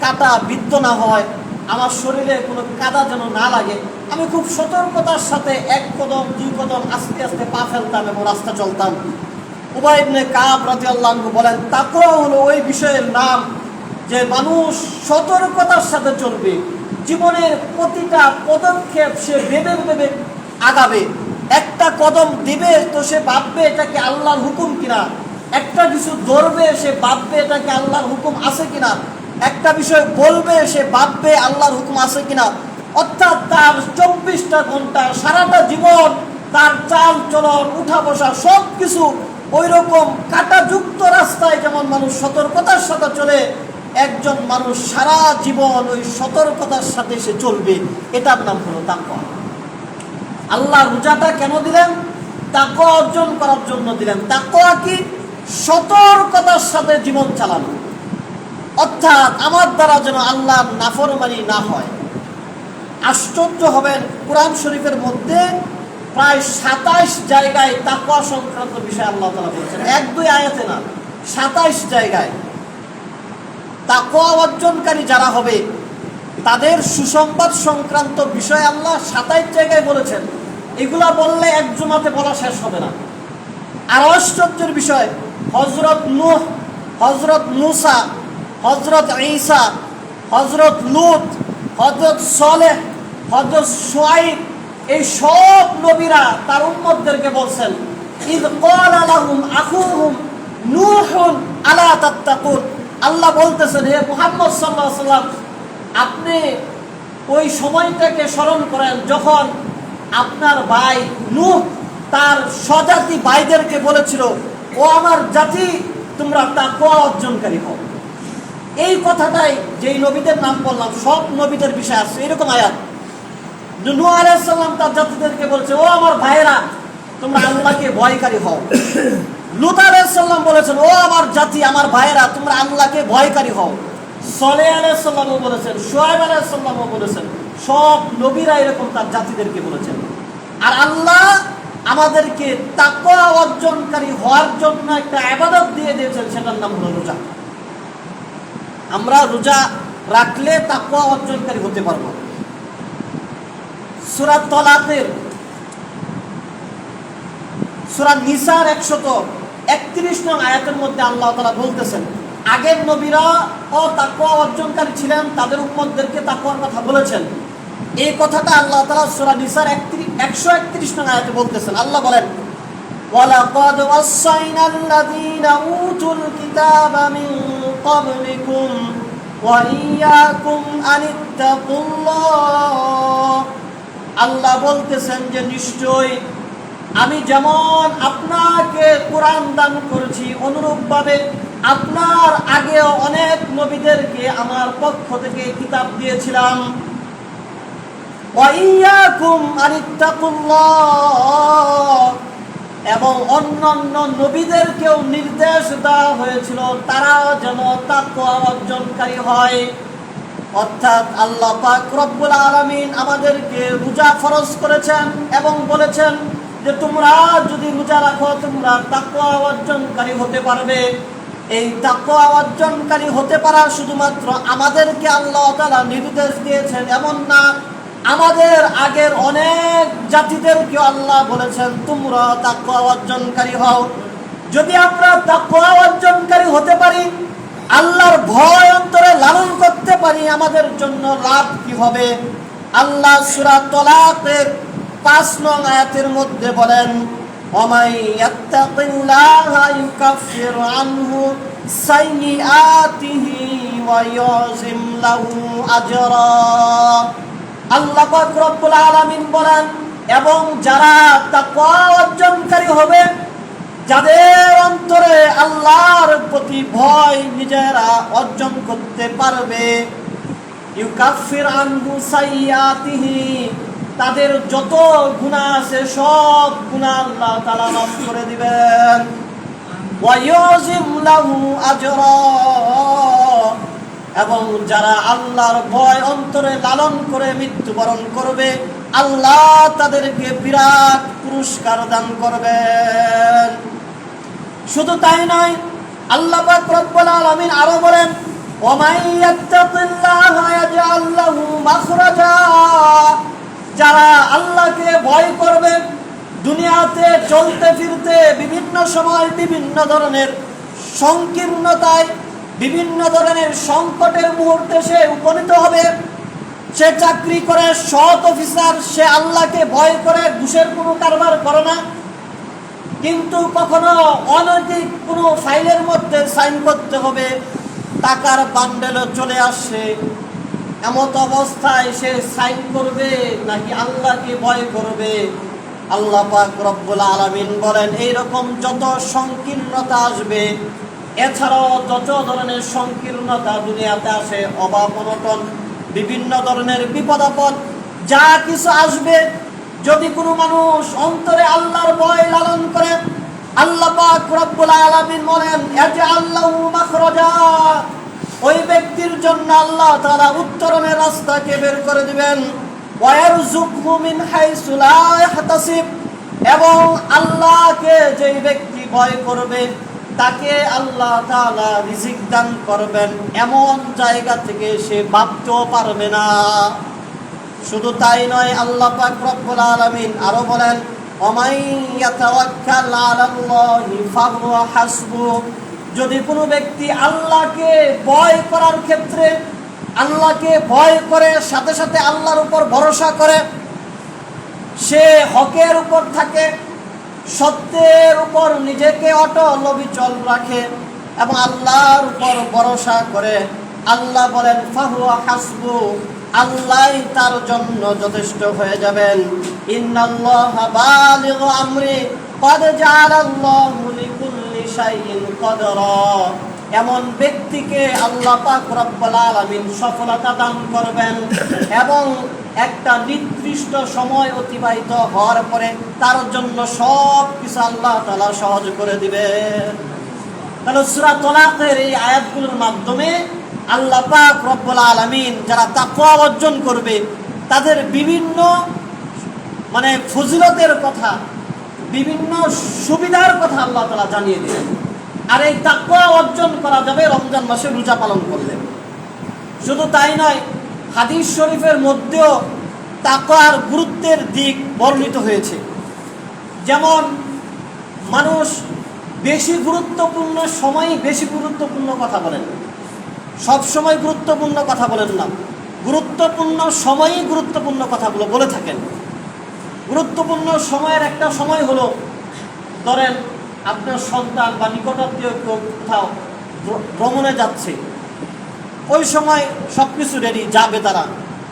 কাটা বিদ্ধ না হয়, আমার শরীরে কোনো কাদা যেন না লাগে। আমি খুব সতর্কতার সাথে এক কদম দুই কদম আস্তে আস্তে পা ফেলতাম এবং রাস্তা চলতাম। উবাই ইবনে কাব রাদিয়াল্লাহু আনহু বলেন তাকওয়া হলো ওই বিষয়ের নাম যে মানুষ সতর্কতার সাথে চলবে, জীবনের প্রতিটা পদক্ষেপ সে ভেবে ভেবে আগাবে। একটা কদম দিবে তো সে ভাববে এটা কি আল্লাহর হুকুম কিনা, একটা কিছু ধরবে সে ভাববে এটা কি আল্লাহর হুকুম আছে কিনা, একটা বিষয় বলবে সে ভাববে আল্লাহর হুকুম আছে কিনা। অর্থাৎ তার 24টা ঘন্টা, সারাটা জীবন তার চাল চলন, উঠা বসা সব কিছু ওই রকম কাঁটাযুক্ত রাস্তায় যেমন মানুষ সতর্কতার সাথে চলে, একজন মানুষ সারা জীবন ওই সতর্কতার সাথে সে চলবে। এটার নাম হলো তাকওয়া। আল্লাহ রোজাটা কেন দিলেন? তাকওয়া অর্জন করার জন্য দিলেন। তাকওয়া কি? সতর্কতার সাথে জীবন চালানো, অর্থাৎ আমার দ্বারা যেন আল্লাহর নাফরমানি না হয়। আশ্চর্য হবেন, কোরআন শরীফের মধ্যে প্রায় 27 জায়গায় তাকওয়া সংক্রান্ত বিষয় আল্লাহ তাআলা বলেছেন। 1-2 আয়াতে না, 27 জায়গায় তাকওয়া অর্জনকারী যারা হবে তাদের সুসংবাদ সংক্রান্ত বিষয় আল্লাহ 27 জায়গায় বলেছেন। এগুলা বললে এক জুমাতে বলা শেষ হবে না। আর আশ্চর্যের বিষয়, হযরত নূহ, হযরত মূসা, হযরত ঈসা, হযরত লূত, হযরত সালেহ, হযরত শুআয়ব, এই সব নবীরা তার উম্মতদেরকে বলছেন, ইয ক্বালা লাহুম আখুহুম নূহুন আলা তাত্তাকুন। আল্লাহ বলতেছেন, হে মুহাম্মদ সাল্লাল্লাহু আলাইহি ওয়াসাল্লাম, আপনি ওই সময়টাকে স্মরণ করেন যখন আপনার ভাই নূহ তার স্বজাতি ভাইদেরকে বলেছিল, ও আমার জাতি, তোমরা তাকওয়া অর্জনকারী হও। এই কথাটাই, যেই নবীদের নাম বললাম সব নবীদের বিষয় আছে এরকম আয়াত। নূহ আলাইহিস সালাম তার জাতিদেরকে বলছে, ও আমার ভাইয়েরা, তোমরা আল্লাহকে ভয়কারী হও। লূত আলাইহিস সালাম বলেছেন, ও আমার জাতি, আমার ভাইয়েরা, তোমরা আল্লাহকে ভয়কারী হও। সালেহ আলাইহিস সালামও বলেছেন, শুআয়ব আলাইহিস সালামও বলেছেন। সব নবীরা এরকম তার জাতিদেরকে বলেছেন। আর আল্লাহ আমাদেরকে তাকওয়া অর্জনকারী হওয়ার জন্য একটা ইবাদত দিয়ে দিয়েছেন, সেটার নাম হলো রোজা। আমরা রোজা রাখলে তাকওয়া অর্জনকারী হতে পারবো। সূরা তালাকের সূরা নিসার 131 নং আয়াতের মধ্যে আল্লাহ তাআলা বলতেছেন, আগের নবীরা তাকওয়া অর্জনকারী ছিলেন, তাদের উম্মতদেরকে তাকওয়ার কথা বলেছেন। এই কথাটা আল্লাহ তাআলা সূরা নিসার 131 নং আয়াতে বলতেছেন। আল্লাহ বলেন, ওয়ালাকাদ ওয়াসাইনাল্লাযীনা উতুল কিতাবা মিন ক্বাবলিকুম ওয়া ইয়্যাকুম আনিত্তাকুল্লাহ। আল্লাহ বলতেছেন যে নিশ্চয় আমি যেমন আপনাকে কোরআন দান করেছি, অনুরূপভাবে আপনার আগে অনেক নবীদেরকে আমার পক্ষ থেকে কিতাব দিয়েছিলাম। ওয়া ইয়্যাকুম আনিত্তাকুল্লাহ, এবং অন্যান্য নবীদেরকেও নির্দেশ দেওয়া হয়েছিল তারাও যেন তাকওয়া অর্জনকারী হয়। অর্থাৎ আল্লাহ পাক রব্বুল আলামিন আমাদেরকে রোজা ফরজ করেছেন এবং বলেছেন যে তোমরা যদি রোজা রাখো তোমরা তাকওয়া অর্জনকারী হতে পারবে। এই তাকওয়া অর্জনকারী হতে পারা শুধুমাত্র আমাদেরকে আল্লাহ তাআলা নির্দেশ দিয়েছেন এমন না, আমাদের আগের অনেক জাতিদেরকে আল্লাহ বলেছেন তোমরা তাকওয়া অর্জনকারী হও। যদি আমরা তাকওয়া অর্জনকারী হতে পারি, আল্লাহর ভয় অন্তরে লালন করতে পারি, আমাদের জন্য লাভ কি হবে? আল্লাহ সূরা তালাকের 5 নং আয়াতের মধ্যে বলেন, ওয়ামাই ইয়াত্তাকিল্লাহা ইউকাফির আনহু সাইয়্যাতিহি ওয়া ইউযিম লাহু আজরা। আল্লাহ পাক রব্বুল আলামিন বলেন, এবং যারা তাকওয়া অর্জনকারী হবে, যাদের অন্তরে আল্লাহর প্রতি ভয় নিজেরা অর্জন করতে পারবে, ইউকাফির আনহু সাইয়্যাতিহি, তাদের যত গুনাহ আছে সব গুনাহ আল্লাহ তাআলা মাফ করে দিবেন। ওয়া ইউযিম লাহু আজরা, এবং যারা আল্লাহর ভয় অন্তরে লালন করে মৃত্যুবরণ করবে, আল্লাহ তাদেরকে বিরাট পুরস্কার দান করবেন। শুধু তাই নয়, আল্লাহ পাক রব্বুল আলামিন আরো বলেন, ওয়ামাই ইয়াত্তাকিল্লাহা ইয়াজআল লাহু মাখরাজা, যারা আল্লাহকে ভয় করবে, দুনিয়াতে চলতে ফিরতে বিভিন্ন সময় বিভিন্ন ধরনের সংকীর্ণতায়, বিভিন্ন ধরনের সংকটের মুহূর্তে সে উপনীত হবে। সে চাকরি করে, সৎ অফিসার, সে আল্লাহকে ভয় করে, ঘুষের কোনো কারবার করে না, কিন্তু কখনো অনৈতিক কোনো ফাইলের মধ্যে সাইন করতে হবে, টাকার বান্ডেলও চলে আসে, এমত অবস্থায় সে সাইন করবে নাকি আল্লাহকে ভয় করবে? আল্লাহ পাক রব্বুল আলামিন বলেন, এইরকম যত সংকীর্ণতা আসবে, এছাড়াও যত ধরনের সংকীর্ণতা দুনিয়াতে আসে, অভাব অনটন, বিভিন্ন ধরনের বিপদ আপদ যা কিছু আসবে, যদি কোনো মানুষ অন্তরে আল্লাহর ভয় লালন করে, আল্লাহ পাক রব্বুল আলামিন বলেন, ইয়াজআল লাহু মাখরাজা, ওই ব্যক্তির জন্য আল্লাহ তাআলা উত্তরণের রাস্তাকে বের করে দিবেন। ওয়া ইয়ারযুকহু মিন হাইসু লা ইয়াহতাসিব, এবং আল্লাহকে যেই ব্যক্তি ভয় করবে তাকে আল্লাহ তাআলা রিজিক দান করবেন এমন জায়গা থেকে সে ভাবতেও পারবে না। শুধু তাই নয়, আল্লাহ পাক রব্বুল আলামিন আরো বলেন, ওয়ামাই ইয়াতাওয়াক্কাল আলাল্লাহি ফাহুয়া হাসবুহ, যদি কোনো ব্যক্তি আল্লাহকে ভয় করার ক্ষেত্রে আল্লাহকে ভয় করে সাথে সাথে আল্লাহর উপর ভরসা করে, সে হকের উপর থাকে, সত্যের উপর নিজেকে অটল অবিচল রাখে এবং আল্লাহর উপর ভরসা করে। আল্লাহ বলেন ফাহুয়া হাসবু, আল্লাহই তার জন্য যথেষ্ট হয়ে যাবেন। ইন্নাল্লাহা বালিগু আমরি ক্বাদ জাআলাল্লাহু লিকুল্লি শাইইন কদরা। এমন ব্যক্তিকে আল্লাহ পাক রব্বুল আলামিন সফলতা দান করবেন এবং একটা নির্দিষ্ট সময় অতিবাহিত হওয়ার পরে তার জন্য সব কিছু আল্লাহ তাআলা সহজ করে দিবেন। তাহলে সূরা তালাকের এই আয়াতগুলোর মাধ্যমে আল্লাহ পাক রব্বুল আলামিন যারা তাকওয়া অর্জন করবে তাদের বিভিন্ন ফজিলতের কথা, বিভিন্ন সুবিধার কথা আল্লাহ তাআলা জানিয়ে দিলেন। আর এই তাকওয়া অর্জন করা যাবে রমজান মাসে রোজা পালন করলে। শুধু তাই নয়, হাদিস শরীফের মধ্যেও তাকওয়ার গুরুত্বের দিক বর্ণিত হয়েছে। যেমন মানুষ বেশি গুরুত্বপূর্ণ সময়ে বেশি গুরুত্বপূর্ণ কথা বলেন, সব সময় গুরুত্বপূর্ণ কথা বলেন না, গুরুত্বপূর্ণ সময়েই গুরুত্বপূর্ণ কথাগুলো বলে থাকেন। গুরুত্বপূর্ণ সময়ের একটা সময় হলো, ধরেন আপনার সন্তান বা নিকটাত্মীয় কোথাও ভ্রমণে যাচ্ছে, ওই সময় সব কিছু রেডি, যাবে তারা,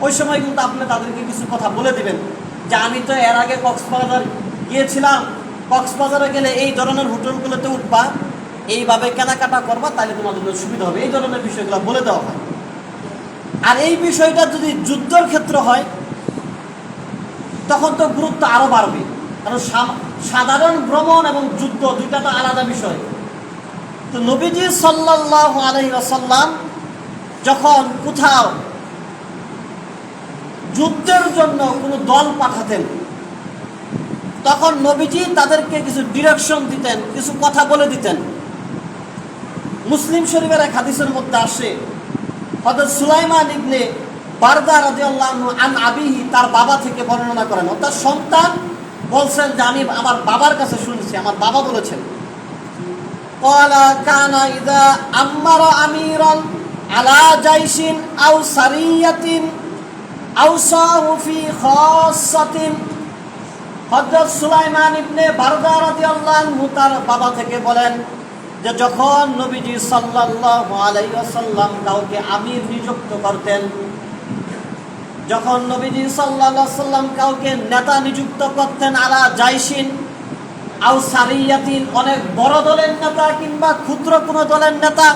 ওই সময় কিন্তু আপনি তাদেরকে কিছু কথা বলে দিবেন যে আমি তো এর আগে কক্সবাজার গিয়েছিলাম, কক্সবাজারে গেলে এই ধরনের হোটেলগুলোতে উঠবা, এইভাবে কেনাকাটা করবা, তাহলে তোমাদের জন্য সুবিধা হবে, এই ধরনের বিষয়গুলো বলে দেওয়া হয়। আর এই বিষয়টা যদি যুদ্ধের ক্ষেত্র হয় তখন তো গুরুত্ব আরো বাড়বে, কারণ সাধারণ ভ্রমণ এবং যুদ্ধ দুইটা তো আলাদা বিষয়। তো নবীজি সাল্লাল্লাহু আলাইহি ওয়াসাল্লাম যখন কোথাও যুদ্ধের জন্য কোনো দল পাঠাতেন তখন নবীজি তাদেরকে কিছু ডিরেকশন দিতেন, কিছু কথা বলে দিতেন। মুসলিম শরীফের এক হাদিসের মধ্যে আসে, হযরত সুলাইমান ইবনে বারদা রাদিয়াল্লাহু আনহু আন আবিহি, তার বাবা থেকে বর্ণনা করেন, অর্থাৎ সন্তান বলছেন যে আমি আমার বাবার কাছে শুনেছি, আমার বাবা বলেছেন, ক্বালা কানা ইযা আমারা আমিরান আলা জাইশিন আও সারিয়াতিন আওসাহু ফি খাসাতিন। হযরত সুলাইমান ইবনে বারদা রাদিয়াল্লাহু আনহু তার বাবা থেকে বলেন যে যখন নবীজি সাল্লাল্লাহু আলাইহি ওয়াসাল্লাম কাউকে আমির নিযুক্ত করতেন, যখন নবীজি সাল্লাল্লাহু আলাইহি ওয়াসাল্লাম কাউকে নেতা নিযুক্ত করতেন, আলা জাইশিন আও সারিয়াতিন, অনেক বড় দলের নেতা কিংবা ক্ষুদ্র কোনো দলের নেতা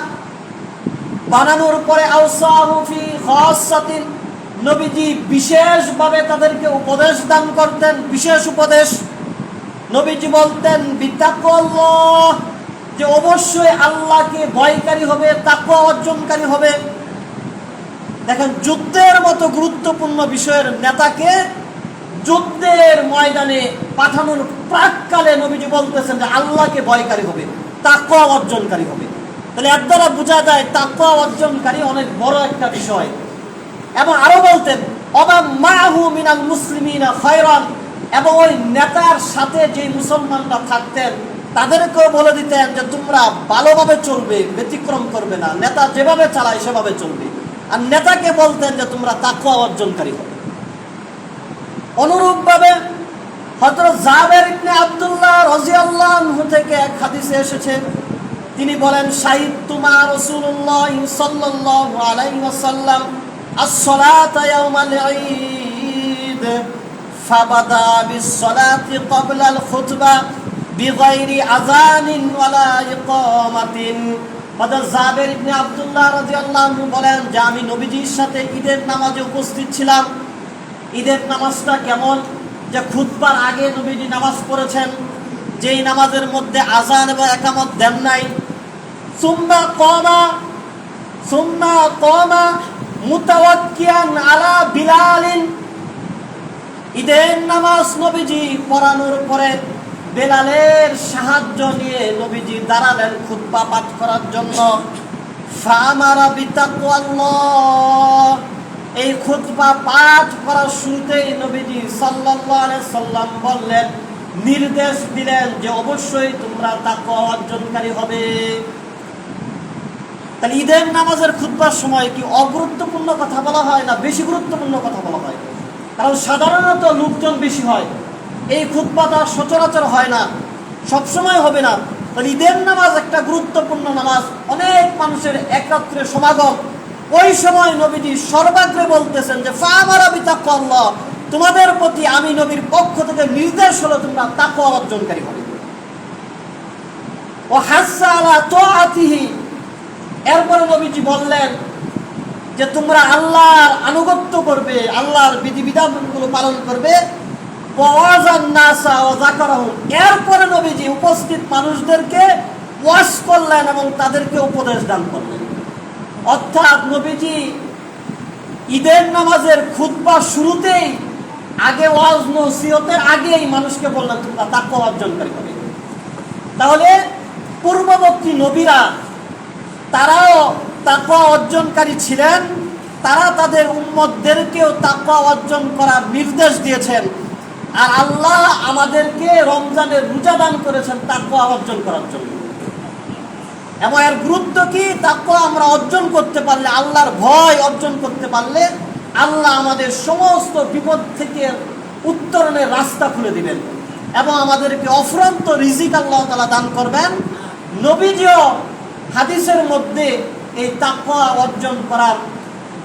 বানানোর পরে আওসাহু ফি খাসাতিন, নবীজি বিশেষভাবে তাদেরকে উপদেশ দান করতেন, বিশেষ উপদেশ। নবীজি বলতেন বিতাকওয়াল্লাহ, যে অবশ্যই আল্লাহকে ভয়কারী হবে, তাকওয়া অর্জনকারী হবে। দেখেন, যুদ্ধের মতো গুরুত্বপূর্ণ বিষয়ের নেতাকে যুদ্ধের ময়দানে পাঠানোর প্রাককালে নবীজি বলতেছেন যে আল্লাহকে ভয়কারী হবে, তাকওয়া অর্জনকারী হবে। তাহলে এর দ্বারা বোঝা যায় তাকওয়া অর্জনকারী অনেক বড় একটা বিষয়। এবং আরো বলতেন অবা মাহু মিনাল মুসলিমিনা খায়রান, এবং ওই নেতার সাথে যে মুসলমানরা থাকতেন তাদেরকেও বলে দিতেন যে তোমরা ভালোভাবে চলবে, ব্যতিক্রম করবে না, নেতা যেভাবে চালায় সেভাবে চলবে। আর নেতাকে বলতেন যে তোমরা তাকওয়া অর্জনকারী হবে। অনুরূপভাবে হযরত জাবের ইবনে আব্দুল্লাহ রাদিয়াল্লাহু আনহু থেকে এক হাদিসে এসেছে, তিনি বলেন শাহিদতু মা রাসূলুল্লাহ সাল্লাল্লাহু আলাইহি ওয়াসাল্লাম as-salata yawmal eid fabada bis-salati qabla al-khutbah bighayri adhanin wala iqamatin। হযরত জাবের ইবনে আব্দুল্লাহ রাদিয়াল্লাহু আনহু বলেন যে আমি নবীজির সাথে ঈদের নামাজে উপস্থিত ছিলাম। ঈদের নামাজটা কেমন, যে খুতবার আগে নবীজি নামাজ পড়েছেন, যেই নামাজের মধ্যে আযান এবং ইকামত দেন নাই। সুম্মা কামা মুতাওয়াক্কিয়ান আলা বিলালিন, ঈদের নামাজ নবীজি পড়ানোর পরে বেলালের সাহায্য নিয়ে নবীজি দাঁড়ালেন খুতবা পাঠ করার জন্য। ফামারা বিতাকওয়াল্লাহ, এই খুতবা পাঠ করার শুরুতেই নবীজি সাল্লাল্লাহু আলাইহি সাল্লাম বললেন, নির্দেশ দিলেন যে অবশ্যই তোমরা তাকওয়া অর্জনকারী হবে। তাহলে ঈদের নামাজের খুতবার সময় কি অগুরুত্বপূর্ণ কথা বলা হয় না বেশি গুরুত্বপূর্ণ কথা বলা হয়? কারণ সাধারণত লোকজন বেশি হয়, এই খুতবাটা সচরাচর হয় না, সবসময় হবে না। তাহলে ঈদের নামাজ একটা গুরুত্বপূর্ণ নামাজ, অনেক মানুষের একত্রে সমাগম। ওই সময় নবীজি সর্বাগ্রে বলতেছেন যে ফাআমারা বিতাকওয়াল্লাহ, তোমাদের প্রতি আমি নবীর পক্ষ থেকে নির্দেশ হলো তোমরা তাকওয়া অর্জনকারী হবে। ও হাসসা আলা তাআতিহি, এরপরে নবীজি বললেন যে তোমরা আল্লাহর আনুগত্য করবে, আল্লাহর বিধিবিধানগুলো পালন করবে। ওয়াজান নাসা ওয়া যাকারাহুম, এরপরে নবীজি উপস্থিত মানুষদেরকে ওয়াজ করলেন এবং তাদেরকে উপদেশ দান করলেন। অর্থাৎ নবীজি ঈদের নামাজের খুতবা শুরুতেই আগে ওয়াজ নসিহতের আগেই মানুষকে বললেন তোমরা তাকওয়া অর্জনকারী হবে। তাহলে পূর্ববর্তী নবীরা তারাও তাকওয়া অর্জনকারী ছিলেন, তারা তাদের উম্মতদেরকেও তাকওয়া অর্জন করার নির্দেশ দিয়েছেন। আর আল্লাহ আমাদেরকে রমজানের রোজা দান করেছেন তাকওয়া অর্জন করার জন্য। এবং এর গুরুত্ব কি? তাকওয়া আমরা অর্জন করতে পারলে, আল্লাহর ভয় অর্জন করতে পারলে আল্লাহ আমাদের সমস্ত বিপদ থেকে উত্তরণের রাস্তা খুলে দিবেন এবং আমাদেরকে অফুরন্ত রিজিক আল্লাহ তাআলা দান করবেন। নবীজিও হাদিসের মধ্যে এই তাকওয়া অর্জন করার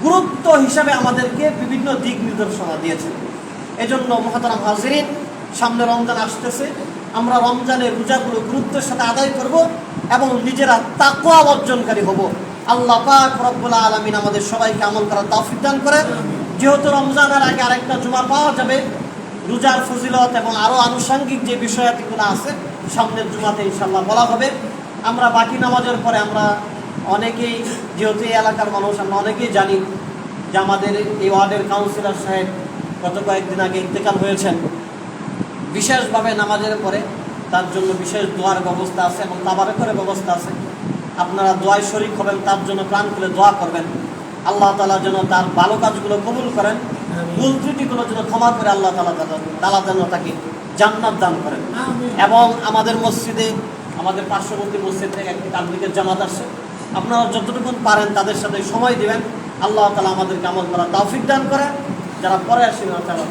গুরুত্ব হিসাবে আমাদেরকে বিভিন্ন দিক নির্দেশনা দিয়েছেন। এজন্য মুহতারাম হাজিরিন, সামনে রমজান আসতেছে, আমরা রমজানের রোজাগুলো গুরুত্বের সাথে আদায় করব এবং নিজেরা তাকওয়া অর্জনকারী হব। আল্লাহ পাক রব্বুল আলামিন আমাদের সবাইকে আমল করার তৌফিক দান করে। যেহেতু রমজানের আগে আরেকটা জুমা পাওয়া যাবে, রোজার ফজিলত এবং আরও আনুষঙ্গিক যে বিষয়াদিগুলো আছে সামনের জুমাতে ইনশাআল্লাহ বলা হবে। আমরা বাকি নামাজের পরে আমরা অনেকেই, যেহেতু এই এলাকার মানুষ, আমরা অনেকেই জানি যে আমাদের এই ওয়ার্ডের কাউন্সিলর সাহেব গত কয়েকদিন আগে ইন্তেকাল হয়েছেন। বিশেষভাবে নামাজের পরে তার জন্য বিশেষ দোয়ার ব্যবস্থা আছে এবং তাবারকের ব্যবস্থা আছে। আপনারা দোয়ায় শরীক হবেন, তার জন্য প্রাণ খুলে দোয়া করবেন। আল্লাহ তাআলা যেন তার ভালো কাজগুলো কবুল করেন, ভুল ত্রুটিগুলো যেন ক্ষমা করে আল্লাহ তাআলা যেন তাকে জান্নাত দান করেন। এবং আমাদের মসজিদে, আমাদের পার্শ্ববর্তী মসজিদ থেকে একটি তাবলীগের জামাত আসছে, আপনারা যতটুকু পারেন তাদের সাথে সময় দিবেন। আল্লাহ তাআলা আমাদেরকে আমল করার তৌফিক দান করে। যারা পরে আসেন তারা